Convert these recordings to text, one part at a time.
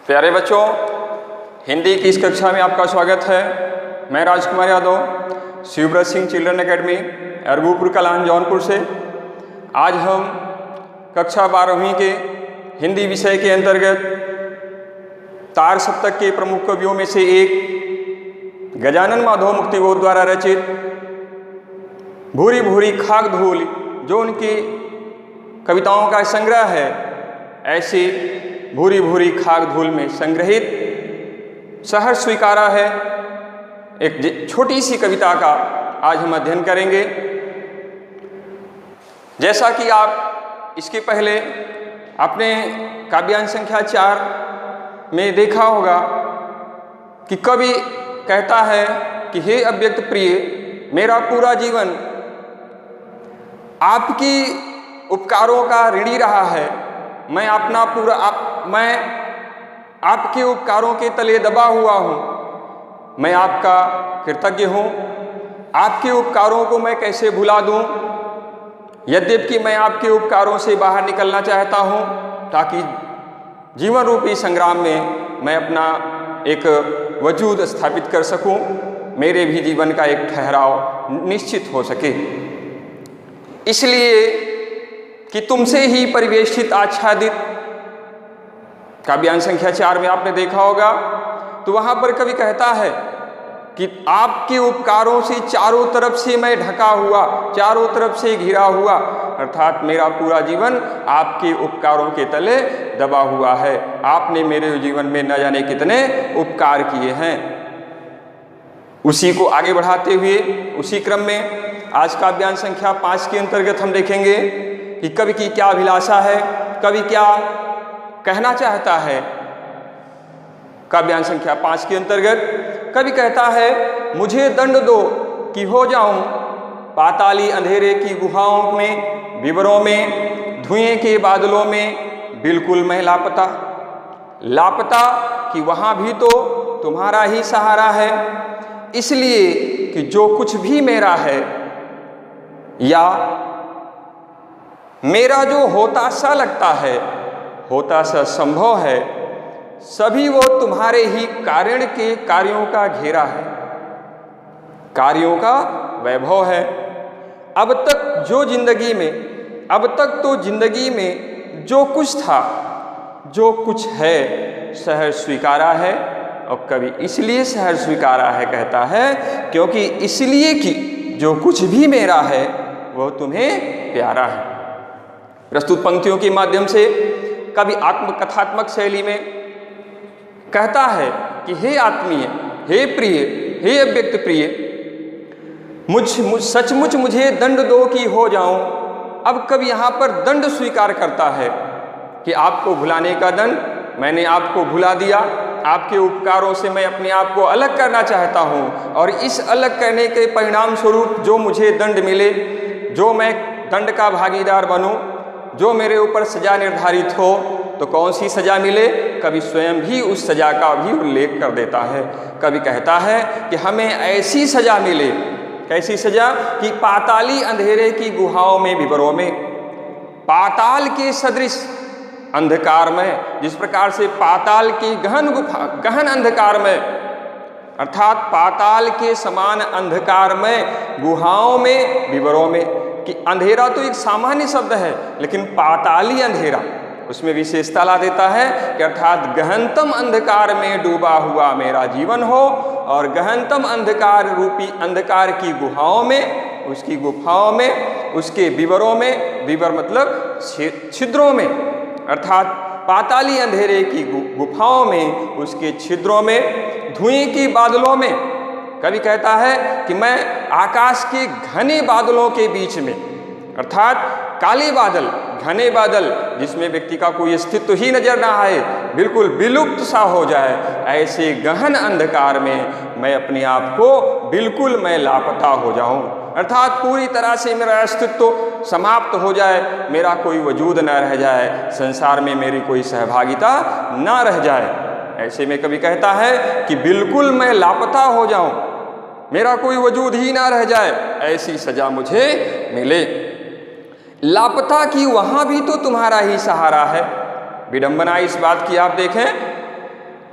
प्यारे बच्चों, हिंदी की इस कक्षा में आपका स्वागत है। मैं राजकुमार यादव, शिवव्रत सिंह चिल्ड्रन एकेडमी, अरगूपुर कलान, जौनपुर से। आज हम कक्षा 12वीं के हिंदी विषय के अंतर्गत तार सप्तक के प्रमुख कवियों में से एक गजानन माधव मुक्तिबोध द्वारा रचित भूरी भूरी खाक धूल, जो उनकी कविताओं का संग्रह है, ऐसी भूरी भूरी खाक धूल में संग्रहित सहर्ष स्वीकारा है एक छोटी सी कविता का आज हम अध्ययन करेंगे। जैसा कि आप इसके पहले अपने काव्यांश संख्या 4 में देखा होगा कि कवि कहता है कि हे अव्यक्त प्रिय, मेरा पूरा जीवन आपकी उपकारों का ऋणी रहा है। मैं आपके उपकारों के तले दबा हुआ हूँ। मैं आपका कृतज्ञ हूँ। आपके उपकारों को मैं कैसे भुला दूँ? यद्यपि मैं आपके उपकारों से बाहर निकलना चाहता हूँ, ताकि जीवन रूपी संग्राम में मैं अपना एक वजूद स्थापित कर सकूँ, मेरे भी जीवन का एक ठहराव निश्चित हो सके। इसलिए कि तुमसे ही परिवेशित आच्छादित, काव्यांश संख्या 4 में आपने देखा होगा, तो वहाँ पर कवि कहता है कि आपके उपकारों से चारों तरफ से मैं ढका हुआ, चारों तरफ से घिरा हुआ, अर्थात मेरा पूरा जीवन आपके उपकारों के तले दबा हुआ है। आपने मेरे जीवन में न जाने कितने उपकार किए हैं। उसी को आगे बढ़ाते हुए उसी क्रम में आज काव्यांश संख्या 5 के अंतर्गत हम देखेंगे कि कवि की क्या अभिलाषा है, कवि क्या कहना चाहता है। काव्यांश संख्या 5 के अंतर्गत कवि कहता है, मुझे दंड दो कि हो जाऊं पाताली अंधेरे की गुहाओं में, विवरों में, धुएं के बादलों में, बिल्कुल मैं लापता। लापता कि वहां भी तो तुम्हारा ही सहारा है, इसलिए कि जो कुछ भी मेरा है या मेरा जो होता सा लगता है, होता सा संभव है, सभी वो तुम्हारे ही कारण के कार्यों का घेरा है, कार्यों का वैभव है। अब तक तो जिंदगी में जो कुछ था, जो कुछ है, सहर्ष स्वीकारा है। और कवि इसलिए सहर्ष स्वीकारा है कहता है क्योंकि इसलिए कि जो कुछ भी मेरा है वह तुम्हें प्यारा है। प्रस्तुत पंक्तियों के माध्यम से कवि आत्मकथात्मक शैली में कहता है कि हे आत्मीय, हे प्रिय, हे अव्यक्त प्रिय, सचमुच मुझे दंड दो कि हो जाऊं। अब कवि यहाँ पर दंड स्वीकार करता है कि आपको भुलाने का दंड मैंने आपको भुला दिया। आपके उपकारों से मैं अपने आप को अलग करना चाहता हूँ, और इस अलग करने के परिणाम स्वरूप जो मुझे दंड मिले, जो मैं दंड का भागीदार बनूं, जो मेरे ऊपर सजा निर्धारित हो, तो कौन सी सजा मिले, कवि स्वयं भी उस सजा का भी उल्लेख कर देता है। कवि कहता है कि हमें ऐसी सजा मिले, कैसी सजा कि पाताली अंधेरे की गुहाओं में, विवरों में, पाताल के सदृश अंधकार में, जिस प्रकार से पाताल की गहन अंधकार में, अर्थात पाताल के समान अंधकार में, गुहाओं में, विवरों में, कि अंधेरा तो एक सामान्य शब्द है, लेकिन पाताली अंधेरा उसमें विशेषता ला देता है कि अर्थात गहनतम अंधकार में डूबा हुआ मेरा जीवन हो, और गहनतम अंधकार रूपी अंधकार की गुहाओं में, उसकी गुफाओं में, उसके विवरों में, विवर मतलब छिद्रों में, अर्थात पाताली अंधेरे की गुफाओं में, उसके छिद्रों में, धुएं की बादलों में। कवि कहता है कि मैं आकाश के घने बादलों के बीच में, अर्थात काले बादल, घने बादल, जिसमें व्यक्ति का कोई अस्तित्व ही नजर ना आए, बिल्कुल विलुप्त सा हो जाए, ऐसे गहन अंधकार में मैं अपने आप को बिल्कुल मैं लापता हो जाऊं, अर्थात पूरी तरह से मेरा अस्तित्व समाप्त हो जाए, मेरा कोई वजूद न रह जाए, संसार में मेरी कोई सहभागिता न रह जाए। ऐसे में कवि कहता है कि बिल्कुल मैं लापता हो जाऊं, मेरा कोई वजूद ही ना रह जाए, ऐसी सजा मुझे मिले। लापता की वहां भी तो तुम्हारा ही सहारा है। विडंबना इस बात की आप देखें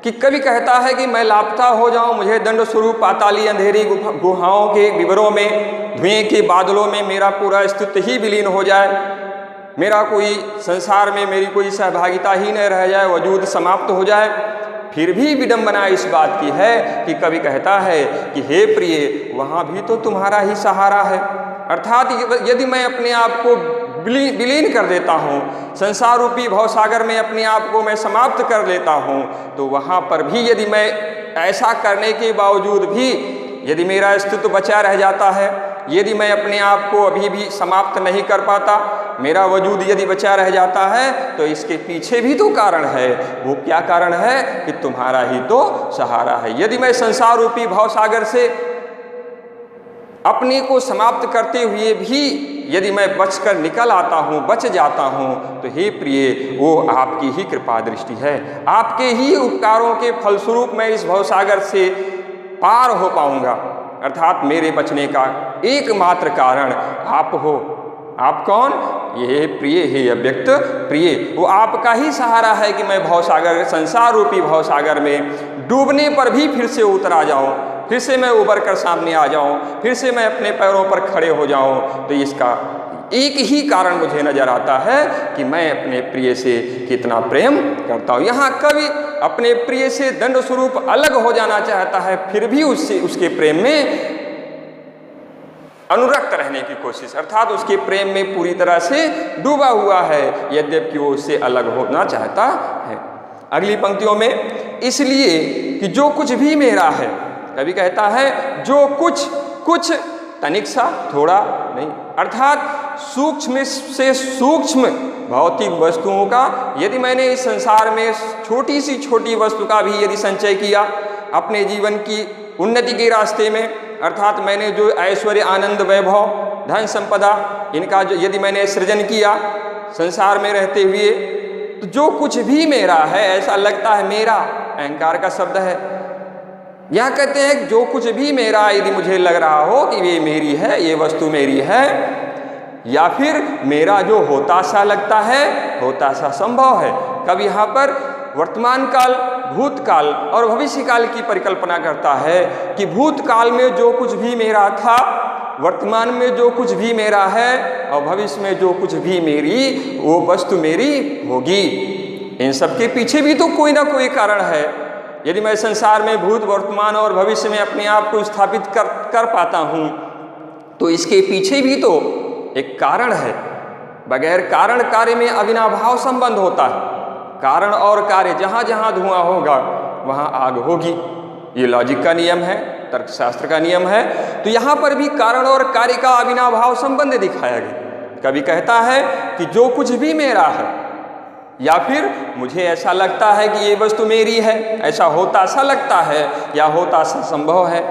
कि कभी कहता है कि मैं लापता हो जाऊं, मुझे दंड स्वरूप पाताली अंधेरी गुहाओं के विवरों में, धुएं के बादलों में मेरा पूरा अस्तित्व ही विलीन हो जाए, मेरा कोई संसार में मेरी कोई सहभागिता ही न रह जाए, वजूद समाप्त हो जाए। फिर भी विडंबना इस बात की है कि कभी कहता है कि हे प्रिय, वहाँ भी तो तुम्हारा ही सहारा है। अर्थात यदि मैं अपने आप को विलीन कर देता हूँ, संसार रूपी भवसागर में अपने आप को मैं समाप्त कर लेता हूँ, तो वहाँ पर भी यदि मैं ऐसा करने के बावजूद भी यदि मेरा अस्तित्व बचा रह जाता है, यदि मैं अपने आप को अभी भी समाप्त नहीं कर पाता, मेरा वजूद यदि बचा रह जाता है, तो इसके पीछे भी तो कारण है। वो क्या कारण है? कि तुम्हारा ही तो सहारा है। यदि मैं संसार रूपी भवसागर से अपने को समाप्त करते हुए भी यदि मैं बचकर निकल आता हूँ, बच जाता हूँ, तो हे प्रिय, वो आपकी ही कृपा दृष्टि है। आपके ही उपकारों के फलस्वरूप मैं इस भवसागर से पार हो पाऊंगा। अर्थात मेरे बचने का एकमात्र कारण आप हो। आप कौन? ये प्रिय, हे अव्यक्त प्रिय, वो आपका ही सहारा है कि मैं भवसागर, संसार रूपी भवसागर में डूबने पर भी फिर से उतर आ जाऊं, फिर से मैं उबर कर सामने आ जाऊं, फिर से मैं अपने पैरों पर खड़े हो जाऊं। तो इसका एक ही कारण मुझे नजर आता है कि मैं अपने प्रिय से कितना प्रेम करता हूं। यहाँ कवि अपने प्रिय से दंड स्वरूप अलग हो जाना चाहता है, फिर भी उससे, उसके प्रेम में अनुरक्त रहने की कोशिश, अर्थात उसके प्रेम में पूरी तरह से डूबा हुआ है, यद्यपि वो उससे अलग होना चाहता है। अगली पंक्तियों में, इसलिए कि जो कुछ भी मेरा है, कभी कहता है जो कुछ तनिक सा, थोड़ा नहीं, अर्थात सूक्ष्म से सूक्ष्म भौतिक वस्तुओं का यदि मैंने इस संसार में छोटी सी छोटी वस्तु का भी यदि संचय किया अपने जीवन की उन्नति के रास्ते में, अर्थात मैंने जो ऐश्वर्य, आनंद, वैभव, धन संपदा, इनका जो यदि मैंने सृजन किया संसार में रहते हुए, तो जो कुछ भी मेरा है, ऐसा लगता है मेरा, अहंकार का शब्द है। यह कहते हैं जो कुछ भी मेरा, यदि मुझे लग रहा हो कि ये मेरी है, ये वस्तु मेरी है, या फिर मेरा जो होता सा लगता है, होता सा संभव है। कब यहाँ पर वर्तमान काल, भूतकाल और भविष्य काल की परिकल्पना करता है कि भूतकाल में जो कुछ भी मेरा था, वर्तमान में जो कुछ भी मेरा है, और भविष्य में जो कुछ भी मेरी, वो वस्तु मेरी होगी। इन सब के पीछे भी तो कोई ना कोई कारण है। यदि मैं संसार में भूत, वर्तमान और भविष्य में अपने आप को स्थापित कर पाता हूँ, तो इसके पीछे भी तो एक कारण है। बगैर कारण कार्य में अविनाभाव संबंध होता है। कारण और कार्य, जहाँ जहाँ धुआं होगा वहाँ आग होगी, ये लॉजिक का नियम है, तर्कशास्त्र का नियम है। तो यहाँ पर भी कारण और कार्य का अविनाभाव संबंध दिखाया गया। कभी कहता है कि जो कुछ भी मेरा है, या फिर मुझे ऐसा लगता है कि ये वस्तु मेरी है, ऐसा होता सा लगता है या होता सा संभव है,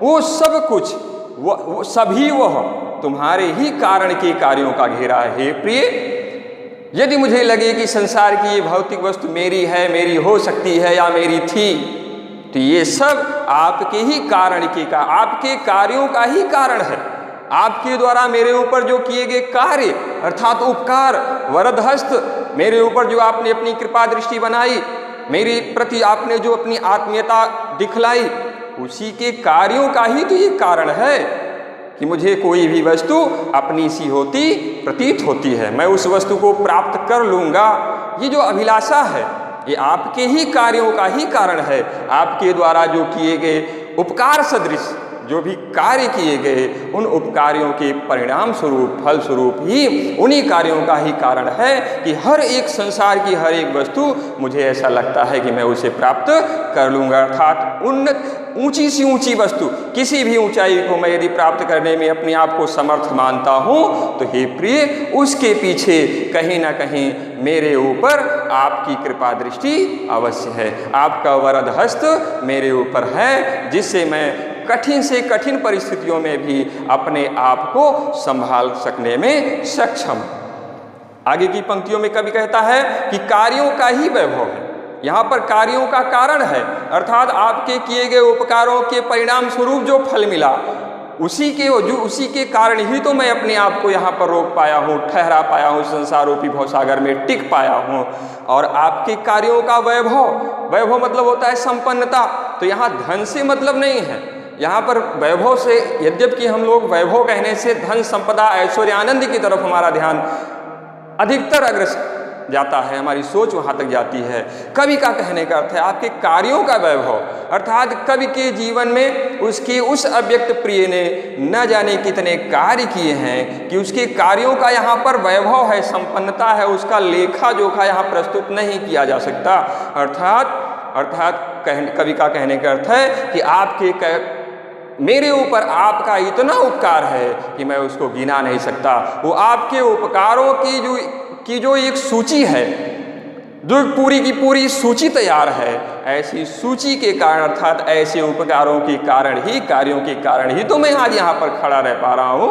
वो सब कुछ, वो सभी वह तुम्हारे ही कारण के कार्यों का घेरा है। हे प्रिय, यदि मुझे लगे कि संसार की ये भौतिक वस्तु मेरी है, मेरी हो सकती है या मेरी थी, तो ये सब आपके ही कारण के का, आपके कार्यों का ही कारण है। आपके द्वारा मेरे ऊपर जो किए गए कार्य, अर्थात उपकार, वरद हस्त, मेरे ऊपर जो आपने अपनी कृपा दृष्टि बनाई, मेरे प्रति आपने जो अपनी आत्मीयता दिखलाई, उसी के कार्यों का ही तो ये कारण है कि मुझे कोई भी वस्तु अपनी सी होती प्रतीत होती है, मैं उस वस्तु को प्राप्त कर लूँगा। ये जो अभिलाषा है, ये आपके ही कार्यों का ही कारण है। आपके द्वारा जो किए गए उपकार सदृश जो भी कार्य किए गए, उन उपकार्यों के परिणाम स्वरूप, फल स्वरूप ही उन्हीं कार्यों का ही कारण है कि हर एक संसार की हर एक वस्तु मुझे ऐसा लगता है कि मैं उसे प्राप्त कर लूँगा। अर्थात उन्नत, ऊंची सी ऊंची वस्तु, किसी भी ऊंचाई को मैं यदि प्राप्त करने में अपने आप को समर्थ मानता हूँ, तो हे प्रिय, उसके पीछे कहीं ना कहीं मेरे ऊपर आपकी कृपा दृष्टि अवश्य है। आपका वरद हस्त मेरे ऊपर है, जिससे मैं कठिन से कठिन परिस्थितियों में भी अपने आप को संभाल सकने में सक्षम। आगे की पंक्तियों में कवि कहता है कि कार्यों का ही वैभव है। यहाँ पर कार्यों का कारण है, अर्थात आपके किए गए उपकारों के परिणाम स्वरूप जो फल मिला, उसी के कारण ही तो मैं अपने आप को यहाँ पर रोक पाया हूँ, ठहरा पाया हूँ, संसार रूपी भवसागर में टिक पाया हूँ। और आपके कार्यों का वैभव मतलब होता है संपन्नता। तो यहाँ धन से मतलब नहीं है, यहाँ पर वैभव से, यद्यपि हम लोग वैभव कहने से धन संपदा ऐश्वर्य आनंद की तरफ हमारा ध्यान अधिकतर अग्रसर जाता है, हमारी सोच वहाँ तक जाती है। कवि का कहने का अर्थ है आपके कार्यों का वैभव, अर्थात कवि के जीवन में उसके उस अव्यक्त प्रिय ने न जाने कितने कार्य किए हैं कि उसके कार्यों का यहाँ पर वैभव है, संपन्नता है, उसका लेखा जोखा यहाँ प्रस्तुत नहीं किया जा सकता। अर्थात कवि का कहने का अर्थ है कि मेरे ऊपर आपका इतना उपकार है कि मैं उसको गिना नहीं सकता। वो आपके उपकारों की जो एक सूची है, जो पूरी की पूरी सूची तैयार है, ऐसी सूची के कारण अर्थात ऐसे उपकारों के कारण ही, कार्यों के कारण ही तो मैं आज यहाँ पर खड़ा रह पा रहा हूँ।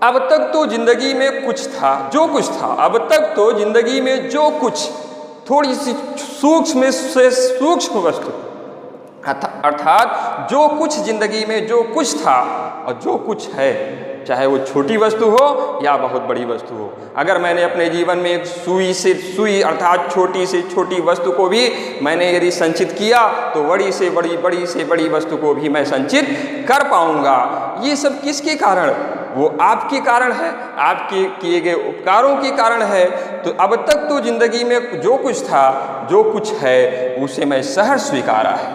अब तक तो जिंदगी में कुछ था, जो कुछ था, अब तक तो जिंदगी में जो कुछ, थोड़ी सी सूक्ष्म से सूक्ष्म वस्तु, अर्थात जो कुछ जिंदगी में जो कुछ था और जो कुछ है, चाहे वो छोटी वस्तु हो या बहुत बड़ी वस्तु हो, अगर मैंने अपने जीवन में एक सुई से सुई अर्थात छोटी से छोटी वस्तु को भी मैंने यदि संचित किया तो बड़ी से बड़ी वस्तु को भी मैं संचित कर पाऊंगा। ये सब किसके कारण? वो आपके कारण है, आपके किए गए उपकारों के कारण है। तो अब तक तो जिंदगी में जो कुछ था, जो कुछ है, उसे मैं सहर्ष स्वीकारा है।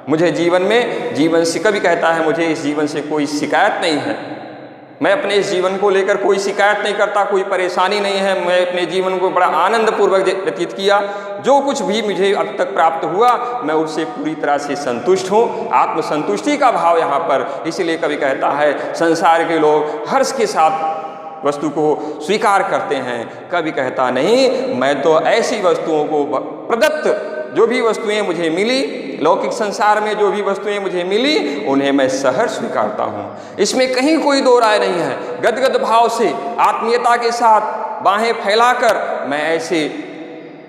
मुझे जीवन से, कभी कहता है मुझे इस जीवन से कोई शिकायत नहीं है, मैं अपने इस जीवन को लेकर कोई शिकायत नहीं करता, कोई परेशानी नहीं है, मैं अपने जीवन को बड़ा आनंद पूर्वक व्यतीत किया। जो कुछ भी मुझे अब तक प्राप्त हुआ मैं उससे पूरी तरह से संतुष्ट हूँ। आत्मसंतुष्टि का भाव यहाँ पर, इसलिए कभी कहता है संसार के लोग हर्ष के साथ वस्तु को स्वीकार करते हैं, कभी कहता नहीं, मैं तो ऐसी वस्तुओं को प्रदत्त, जो भी वस्तुएं मुझे मिली, लौकिक संसार में जो भी वस्तुएं मुझे मिली, उन्हें मैं सहर्ष स्वीकारता हूँ। इसमें कहीं कोई दो राय नहीं है। गदगद भाव से, आत्मीयता के साथ बाहें फैलाकर मैं ऐसे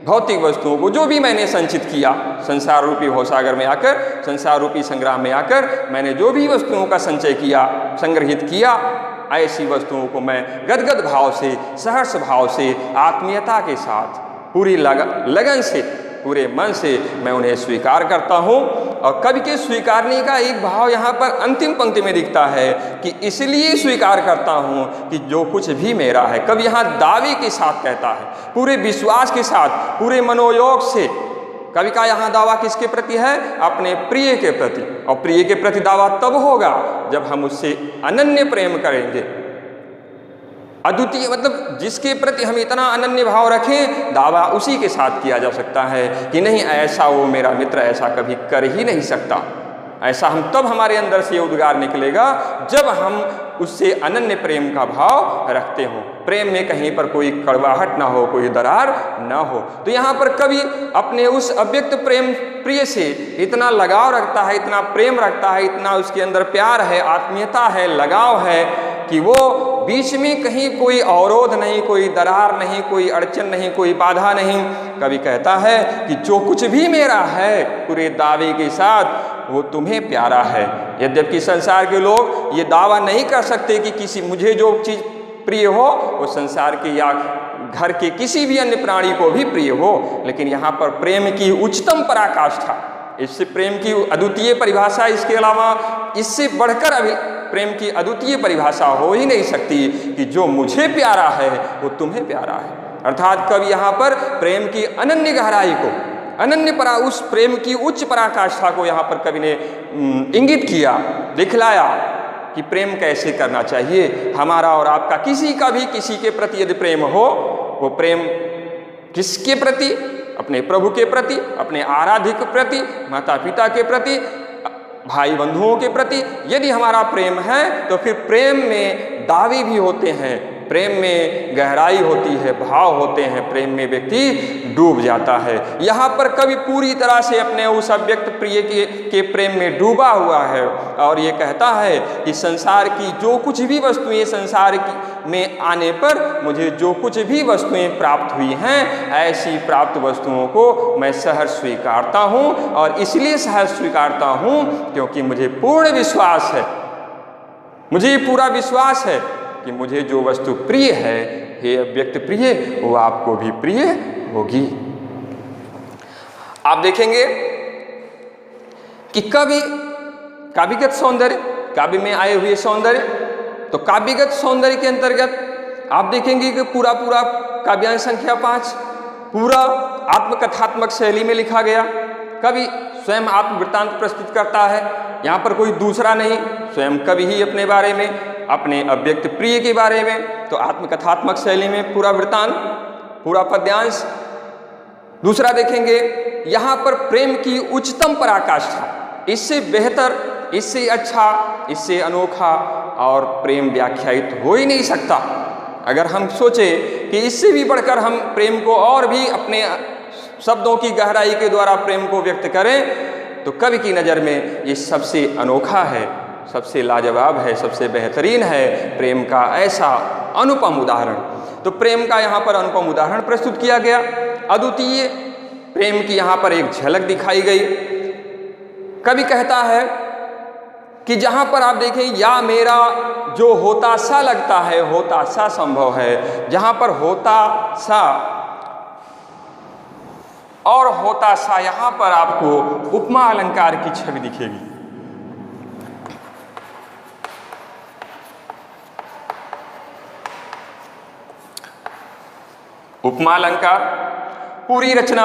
भौतिक वस्तुओं को, जो भी मैंने संचित किया, संसार रूपी भवसागर में आकर, संसार रूपी संग्राम में आकर मैंने जो भी वस्तुओं का संचय किया, संग्रहित किया, ऐसी वस्तुओं को मैं गदगद भाव से, सहर्ष भाव से, आत्मीयता के साथ, पूरी लगन से, पूरे मन से मैं उन्हें स्वीकार करता हूँ। और कवि के स्वीकारने का एक भाव यहाँ पर अंतिम पंक्ति में दिखता है कि इसलिए स्वीकार करता हूँ कि जो कुछ भी मेरा है। कवि यहाँ दावे के साथ कहता है, पूरे विश्वास के साथ, पूरे मनोयोग से। कवि का यहाँ दावा किसके प्रति है? अपने प्रिय के प्रति। और प्रिय के प्रति दावा तब होगा जब हम उससे अनन्य प्रेम करेंगे, अद्वितीय, मतलब जिसके प्रति हम इतना अनन्य भाव रखें, दावा उसी के साथ किया जा सकता है कि नहीं, ऐसा वो मेरा मित्र ऐसा कभी कर ही नहीं सकता। ऐसा हम तब हमारे अंदर से उद्गार निकलेगा जब हम उससे अनन्य प्रेम का भाव रखते हो, प्रेम में कहीं पर कोई कड़वाहट ना हो, कोई दरार ना हो। तो यहाँ पर कवि अपने उस अव्यक्त प्रेम प्रिय से इतना लगाव रखता है, इतना प्रेम रखता है, इतना उसके अंदर प्यार है, आत्मीयता है, लगाव है कि वो बीच में कहीं कोई अवरोध नहीं, कोई दरार नहीं, कोई अड़चन नहीं, कोई बाधा नहीं। कवि कहता है कि जो कुछ भी मेरा है, पूरे दावे के साथ, वो तुम्हें प्यारा है। यद्यपि संसार के लोग ये दावा नहीं कर सकते कि किसी, मुझे जो चीज़ प्रिय हो वो संसार के या घर के किसी भी अन्य प्राणी को भी प्रिय हो, लेकिन यहाँ पर प्रेम की उच्चतम पराकाष्ठा, इससे प्रेम की अद्वितीय परिभाषा, इसके अलावा इससे बढ़कर अभी प्रेम की अद्वितीय परिभाषा हो ही नहीं सकती कि जो मुझे प्यारा है वो तुम्हें प्यारा है। अर्थात कवि यहाँ पर प्रेम की अनन्य गहराई को, उस प्रेम की उच्च पराकाष्ठा को यहाँ पर कवि ने इंगित किया, दिखलाया कि प्रेम कैसे करना चाहिए। हमारा और आपका, किसी का भी किसी के प्रति यदि प्रेम हो, वो प्रेम किसके प्रति? अपने प्रभु के प्रति, अपने आराध्य के प्रति, माता पिता के प्रति, भाई बंधुओं के प्रति। यदि हमारा प्रेम है तो फिर प्रेम में दावे भी होते हैं, प्रेम में गहराई होती है, भाव होते हैं, प्रेम में व्यक्ति डूब जाता है। यहाँ पर कवि पूरी तरह से अपने उस अव्यक्त प्रिय के प्रेम में डूबा हुआ है और ये कहता है कि संसार की जो कुछ भी वस्तुएं, संसार में आने पर मुझे जो कुछ भी वस्तुएं प्राप्त हुई हैं, ऐसी प्राप्त वस्तुओं को मैं सहर्ष स्वीकारता हूँ। और इसलिए सहर्ष स्वीकारता हूँ क्योंकि मुझे पूर्ण विश्वास है मुझे पूरा विश्वास है कि मुझे जो वस्तु प्रिय है, हे अव्यक्त प्रिय, वो आपको भी प्रिय होगी। आप देखेंगे कि काव्यगत सौंदर्य, काव्य में आए हुए सौंदर्य, तो काव्यगत सौंदर्य के अंतर्गत आप देखेंगे कि पूरा काव्यांश संख्या 5 पूरा आत्मकथात्मक शैली में लिखा गया। कवि स्वयं आत्मवृत्तांत प्रस्तुत करता है, यहाँ पर कोई दूसरा नहीं, स्वयं कवि ही अपने बारे में, अपने अव्यक्त प्रिय के बारे में, तो आत्मकथात्मक शैली में पूरा वृत्तांत, पूरा पद्यांश। दूसरा देखेंगे यहाँ पर प्रेम की उच्चतम पराकाष्ठा, इससे बेहतर, इससे अच्छा, इससे अनोखा और प्रेम व्याख्यायित हो ही नहीं सकता। अगर हम सोचें कि इससे भी बढ़कर हम प्रेम को और भी अपने शब्दों की गहराई के द्वारा प्रेम को व्यक्त करें, तो कवि की नज़र में ये सबसे अनोखा है, सबसे लाजवाब है, सबसे बेहतरीन है प्रेम का ऐसा अनुपम उदाहरण। तो प्रेम का यहाँ पर अनुपम उदाहरण प्रस्तुत किया गया। अद्वितीय प्रेम की यहाँ पर एक झलक दिखाई गई। कवि कहता है कि जहाँ पर आप देखें, या मेरा जो होता सा लगता है, होता सा संभव है, जहाँ पर होता सा और होता सा, यहाँ पर आपको उपमा अलंकार की छवि दिखेगी। उपमा अलंकार पूरी रचना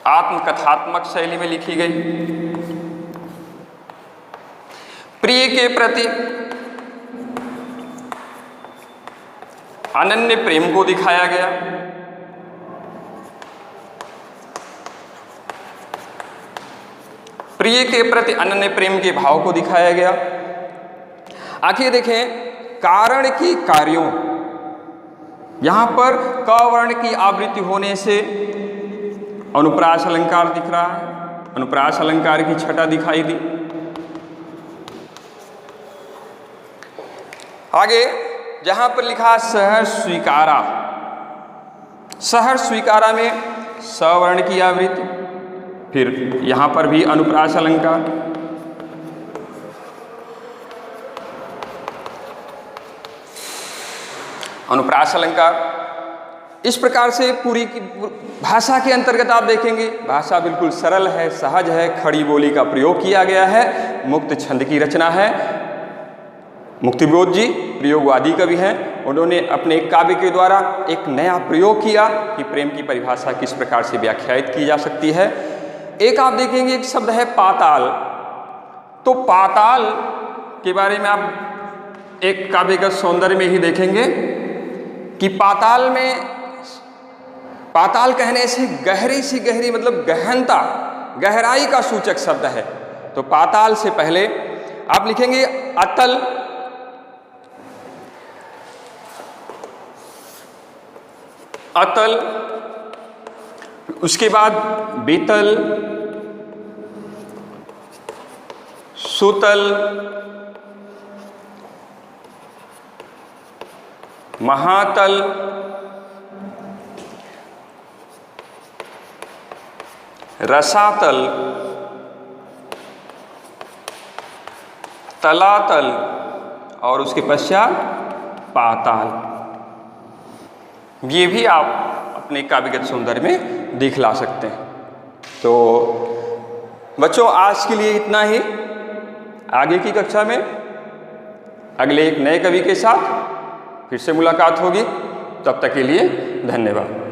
आत्मकथात्मक शैली में लिखी गई। प्रिय के प्रति अनन्य प्रेम को दिखाया गया। प्रिय के प्रति अनन्य प्रेम के भाव को दिखाया गया। आखिर देखें, कारण की कार्यों, यहां पर क वर्ण की आवृत्ति होने से अनुप्रास अलंकार दिख रहा है, अनुप्रास अलंकार की छटा दिखाई दी। आगे जहां पर लिखा सहर्ष स्वीकारा, सहर्ष स्वीकारा में सवर्ण की आवृत्ति, फिर यहां पर भी अनुप्रास अलंकार। अनुप्रास अलंकार इस प्रकार से पूरी की भाषा के अंतर्गत आप देखेंगे, भाषा बिल्कुल सरल है, सहज है, खड़ी बोली का प्रयोग किया गया है, मुक्त छंद की रचना है। मुक्तिबोध जी प्रयोगवादी कवि हैं, उन्होंने अपने काव्य के द्वारा एक नया प्रयोग किया कि प्रेम की परिभाषा किस प्रकार से व्याख्यायित की जा सकती है। एक आप देखेंगे, एक शब्द है पाताल। तो पाताल के बारे में आप एक काव्यगत सौंदर्य में ही देखेंगे कि पाताल में, पाताल कहने से गहरी सी गहरी मतलब गहनता, गहराई का सूचक शब्द है। तो पाताल से पहले आप लिखेंगे अतल, अतल, उसके बाद बेतल, सुतल, महातल, रसातल, तलातल और उसके पश्चात पाताल। ये भी आप अपने काव्यगत सौंदर्य में दिखला सकते हैं। तो बच्चों, आज के लिए इतना ही। आगे की कक्षा में अगले एक नए कवि के साथ फिर से मुलाकात होगी। तब तक के लिए धन्यवाद।